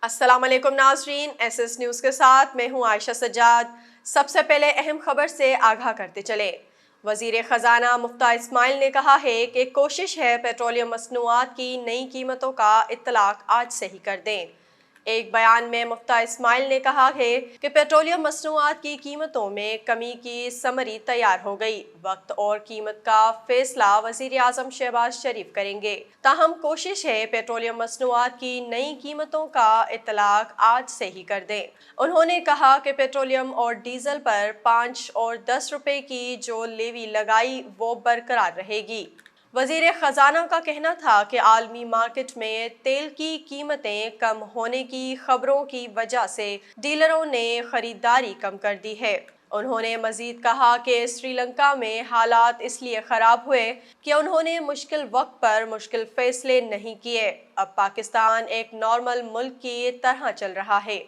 अस्सलाम वालेकुम नाजरीन, एसएस न्यूज़ के साथ मैं हूं आयशा सज्जाद। सबसे पहले अहम खबर से आगाह करते चले। वजीर खजाना मुफ्ता इस्माइल ने कहा है कि कोशिश है पेट्रोलियम मसनूआत की नई कीमतों का इत्तलाक आज से ही कर दें। एक बयान में मुफ्ता इस्माइल ने कहा है कि पेट्रोलियम मसनूआत की कीमतों में कमी की समरी तैयार हो गई। वक्त और कीमत का फैसला वजीर आजम शहबाज शरीफ करेंगे। ताहम कोशिश है पेट्रोलियम मसनूआत की नई कीमतों का इतलाक आज से ही कर दें। उन्होंने कहा कि पेट्रोलियम और डीजल पर 5 और 10 रुपए की जो लेवी लगाई वो बरकरार रहेगी। वजीर खजाना का कहना था कि आलमी मार्केट में तेल की कीमतें कम होने की खबरों की वजह से डीलरों ने खरीदारी कम कर दी है। उन्होंने मजीद कहा कि श्रीलंका में हालात इसलिए खराब हुए कि उन्होंने मुश्किल वक्त पर मुश्किल फैसले नहीं किए। अब पाकिस्तान एक नॉर्मल मुल्क की तरह चल रहा है।